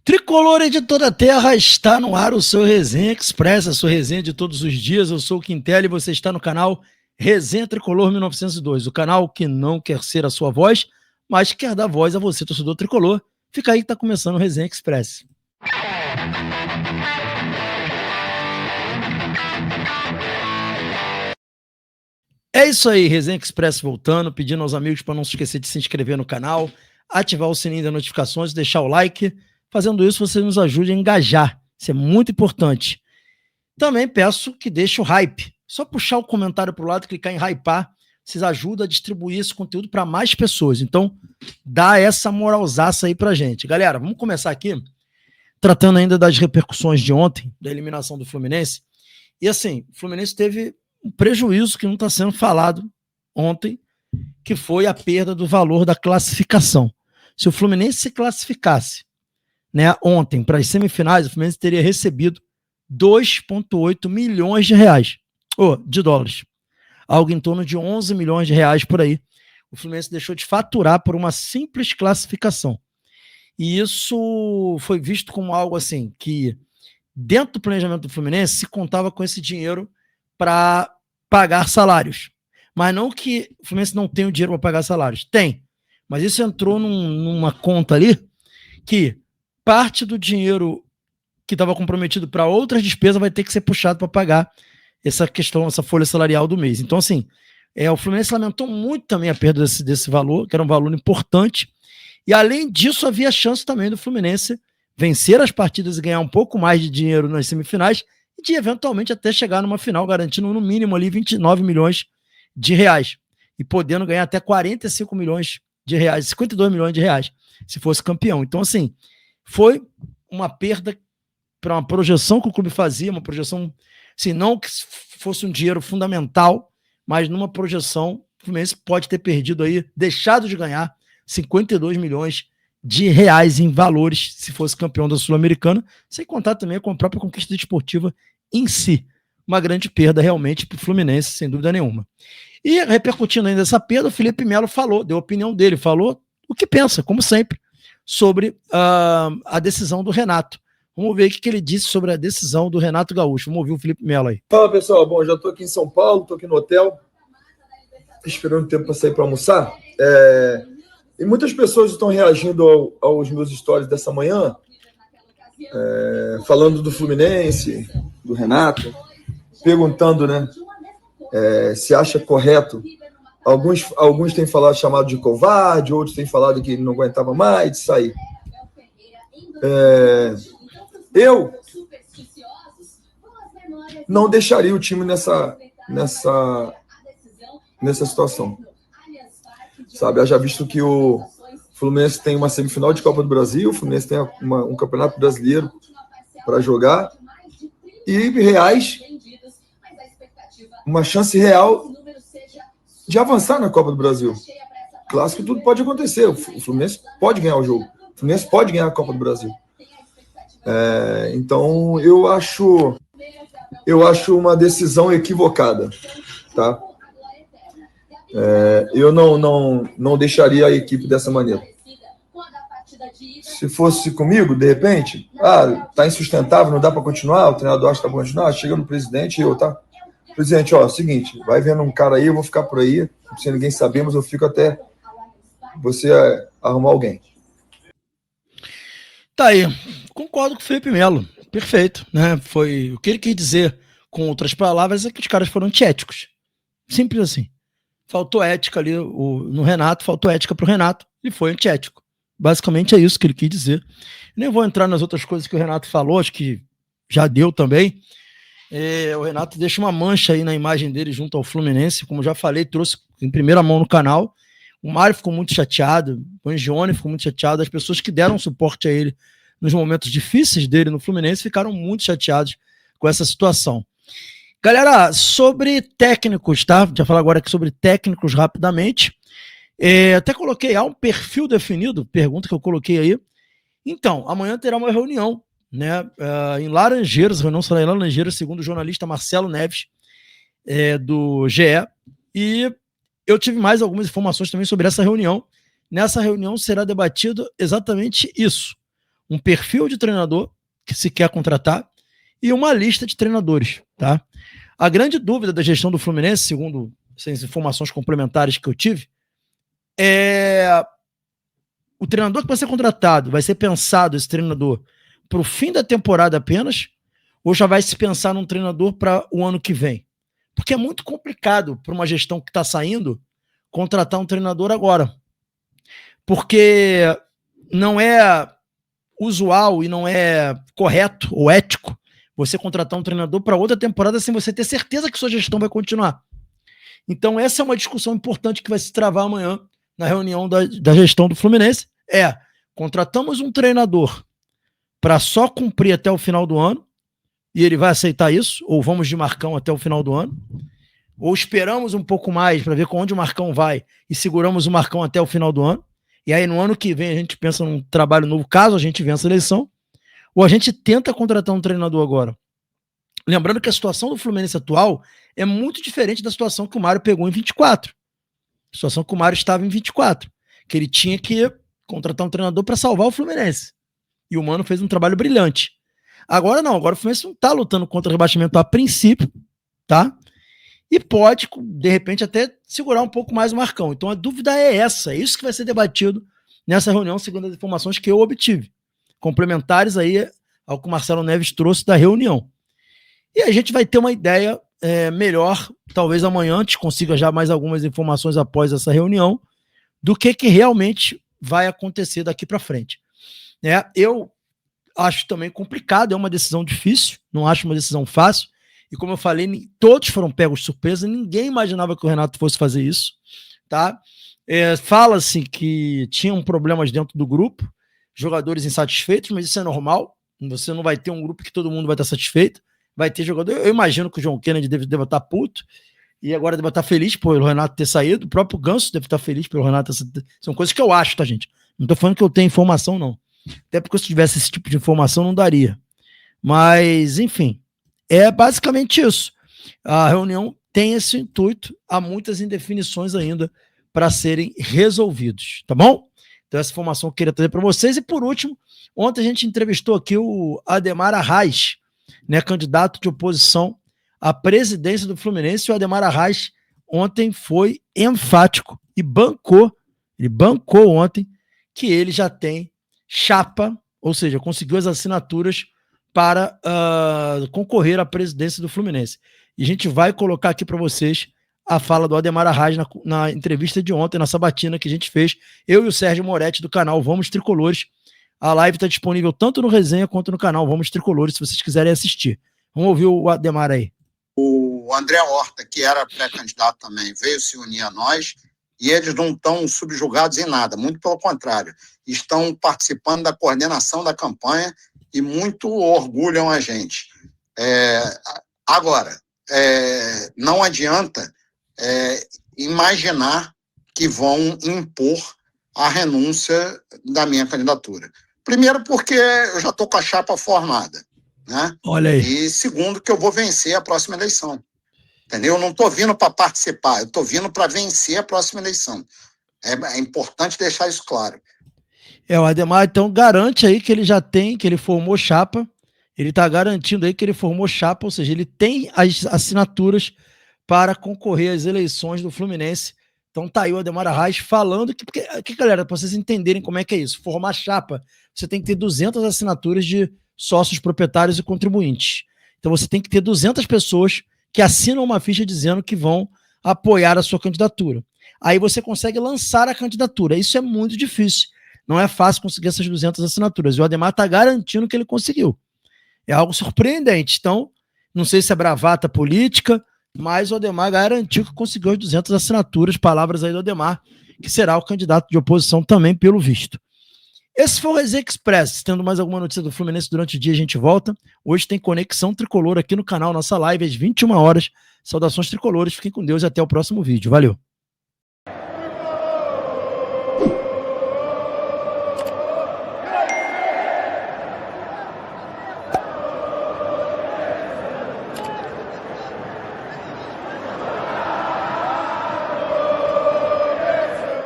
Tricolor de toda a terra, está no ar o seu Resenha Express, a sua resenha de todos os dias. Eu sou o Quintelli e você está no canal Resenha Tricolor 1902, o canal que não quer ser a sua voz, mas quer dar voz a você, torcedor tricolor. Fica aí que está começando o Resenha Express. É isso aí, Resenha Express voltando, pedindo aos amigos para não se esquecer de se inscrever no canal, ativar o sininho das notificações, deixar o like. Fazendo isso, você nos ajude a engajar. Isso é muito importante. Também peço que deixe o hype. Só puxar o comentário para o lado, clicar em hypar, vocês ajudam a distribuir esse conteúdo para mais pessoas. Então, dá essa moralzaça aí pra gente. Galera, vamos começar aqui tratando ainda das repercussões de ontem, da eliminação do Fluminense. E assim, o Fluminense teve um prejuízo que não está sendo falado ontem, que foi a perda do valor da classificação. Se o Fluminense se classificasse, né, ontem para as semifinais, o Fluminense teria recebido 2,8 milhões de dólares, algo em torno de 11 milhões de reais por aí. O Fluminense deixou de faturar por uma simples classificação. E isso foi visto como algo assim, que dentro do planejamento do Fluminense se contava com esse dinheiro para pagar salários. Mas não que o Fluminense não tenha o dinheiro para pagar salários. Tem. Mas isso entrou numa conta ali que parte do dinheiro que estava comprometido para outras despesas vai ter que ser puxado para pagar essa questão, essa folha salarial do mês. Então, assim, o Fluminense lamentou muito também a perda desse valor, que era um valor importante. E, além disso, havia chance também do Fluminense vencer as partidas e ganhar um pouco mais de dinheiro nas semifinais e de, eventualmente, até chegar numa final, garantindo no mínimo ali 29 milhões de reais e podendo ganhar até 45 milhões de reais, 52 milhões de reais, se fosse campeão. Então, assim, foi uma perda para uma projeção que o clube fazia, uma projeção, assim, não que fosse um dinheiro fundamental, mas numa projeção, o Fluminense pode ter perdido aí, deixado de ganhar 52 milhões de reais em valores se fosse campeão da Sul-Americana, sem contar também com a própria conquista desportiva em si. Uma grande perda realmente para o Fluminense, sem dúvida nenhuma. E repercutindo ainda essa perda, o Felipe Melo falou, deu a opinião dele, falou o que pensa, como sempre, sobre a decisão do Renato. Vamos ver o que ele disse sobre a decisão do Renato Gaúcho. Vamos ouvir o Felipe Melo aí. Fala, pessoal. Bom, já estou aqui em São Paulo, estou aqui no hotel, esperando o tempo para sair para almoçar. E muitas pessoas estão reagindo aos meus stories dessa manhã, falando do Fluminense, do Renato, perguntando, né, se acha correto. Alguns têm falado chamado de covarde, outros têm falado que não aguentava mais de sair. Eu não deixaria o time nessa situação. Sabe, eu já visto que o Fluminense tem uma semifinal de Copa do Brasil, o Fluminense tem um campeonato brasileiro para jogar e uma chance real de avançar na Copa do Brasil. Claro que tudo pode acontecer, o Fluminense pode ganhar o jogo, o Fluminense pode ganhar a Copa do Brasil. Então eu acho uma decisão equivocada, tá? Eu não deixaria a equipe dessa maneira. Se fosse comigo, de repente, tá insustentável, não dá para continuar, o treinador acha que dá para continuar, chega no presidente e eu, tá? Presidente, seguinte, vai vendo um cara aí, eu vou ficar por aí, não precisa ninguém saber, mas eu fico até você arrumar alguém. Tá aí, concordo com o Felipe Melo, perfeito, né? Foi o que ele quis dizer, com outras palavras, é que os caras foram antiéticos, simples assim. Faltou ética ali no Renato, faltou ética pro Renato e foi antiético. Basicamente é isso que ele quis dizer. Nem vou entrar nas outras coisas que o Renato falou, acho que já deu também. O Renato deixa uma mancha aí na imagem dele junto ao Fluminense, como já falei, trouxe em primeira mão no canal. O Mário ficou muito chateado, o Angione ficou muito chateado, as pessoas que deram suporte a ele nos momentos difíceis dele no Fluminense ficaram muito chateados com essa situação. Galera, sobre técnicos, tá? Já falar agora aqui sobre técnicos rapidamente. Até coloquei, há um perfil definido, pergunta que eu coloquei aí. Então, amanhã terá uma reunião, né, em Laranjeiras, reunião será em Laranjeiras, segundo o jornalista Marcelo Neves, do GE, e eu tive mais algumas informações também sobre essa reunião. Nessa reunião será debatido exatamente isso, um perfil de treinador que se quer contratar e uma lista de treinadores, tá? A grande dúvida da gestão do Fluminense, segundo essas informações complementares que eu tive, é o treinador que vai ser contratado, vai ser pensado esse treinador para o fim da temporada apenas, ou já vai se pensar num treinador para o ano que vem? Porque é muito complicado para uma gestão que está saindo contratar um treinador agora. Porque não é usual e não é correto ou ético você contratar um treinador para outra temporada sem você ter certeza que sua gestão vai continuar. Então essa é uma discussão importante que vai se travar amanhã na reunião da gestão do Fluminense. Contratamos um treinador para só cumprir até o final do ano, e ele vai aceitar isso, ou vamos de Marcão até o final do ano, ou esperamos um pouco mais para ver com onde o Marcão vai e seguramos o Marcão até o final do ano, e aí no ano que vem a gente pensa num trabalho novo, caso a gente vença a eleição, ou a gente tenta contratar um treinador agora. Lembrando que a situação do Fluminense atual é muito diferente da situação que o Mário pegou em 24. A situação que o Mário estava em 24, que ele tinha que contratar um treinador para salvar o Fluminense. E o Mano fez um trabalho brilhante. Agora não, agora o Fluminense não está lutando contra o rebaixamento a princípio, tá? E pode, de repente, até segurar um pouco mais o Marcão. Então a dúvida é essa, é isso que vai ser debatido nessa reunião, segundo as informações que eu obtive. Complementares aí ao que o Marcelo Neves trouxe da reunião. E a gente vai ter uma ideia melhor, talvez amanhã a gente consiga já mais algumas informações após essa reunião, do que realmente vai acontecer daqui para frente. Eu acho também complicado, é uma decisão difícil, não acho uma decisão fácil, e como eu falei, todos foram pegos de surpresa, ninguém imaginava que o Renato fosse fazer isso, tá? Fala-se que tinham problemas dentro do grupo, jogadores insatisfeitos, mas isso é normal, você não vai ter um grupo que todo mundo vai estar satisfeito, vai ter jogador, eu imagino que o João Kennedy deve estar puto, e agora deve estar feliz por o Renato ter saído, o próprio Ganso deve estar feliz pelo Renato, são coisas que eu acho, tá, gente? Não tô falando que eu tenho informação, não. Até porque se tivesse esse tipo de informação não daria. Mas, enfim, é basicamente isso. A reunião tem esse intuito, há muitas indefinições ainda para serem resolvidos, tá bom? Então essa informação eu queria trazer para vocês. E por último, ontem a gente entrevistou aqui o Ademar Arraes, né, candidato de oposição à presidência do Fluminense. O Ademar Arraes ontem foi enfático e ele bancou ontem que ele já tem chapa, ou seja, conseguiu as assinaturas para concorrer à presidência do Fluminense. E a gente vai colocar aqui para vocês a fala do Ademar Arraes na entrevista de ontem, na sabatina que a gente fez, eu e o Sérgio Moretti do canal Vamos Tricolores. A live está disponível tanto no Resenha quanto no canal Vamos Tricolores, se vocês quiserem assistir. Vamos ouvir o Ademar aí. O André Horta, que era pré-candidato também, veio se unir a nós, e eles não estão subjugados em nada, muito pelo contrário, estão participando da coordenação da campanha e muito orgulham a gente. Agora, não adianta imaginar que vão impor a renúncia da minha candidatura. Primeiro porque eu já estou com a chapa formada, né? Olha aí. E segundo que eu vou vencer a próxima eleição. Entendeu? Eu não estou vindo para participar, eu estou vindo para vencer a próxima eleição. É importante deixar isso claro. O Ademar, então, garante aí que ele já tem, que ele formou chapa, ele está garantindo aí que ele formou chapa, ou seja, ele tem as assinaturas para concorrer às eleições do Fluminense. Então tá aí o Ademar Arraes falando que galera, para vocês entenderem como é que é isso, formar chapa, você tem que ter 200 assinaturas de sócios proprietários e contribuintes. Então você tem que ter 200 pessoas que assinam uma ficha dizendo que vão apoiar a sua candidatura. Aí você consegue lançar a candidatura. Isso é muito difícil. Não é fácil conseguir essas 200 assinaturas. E o Ademar está garantindo que ele conseguiu. É algo surpreendente. Então, não sei se é bravata política, mas o Ademar garantiu que conseguiu as 200 assinaturas, palavras aí do Ademar, que será o candidato de oposição também, pelo visto. Esse foi o Resenha Express. Tendo mais alguma notícia do Fluminense durante o dia, a gente volta. Hoje tem Conexão Tricolor aqui no canal, nossa live às 21 horas. Saudações tricolores, fiquem com Deus e até o próximo vídeo. Valeu!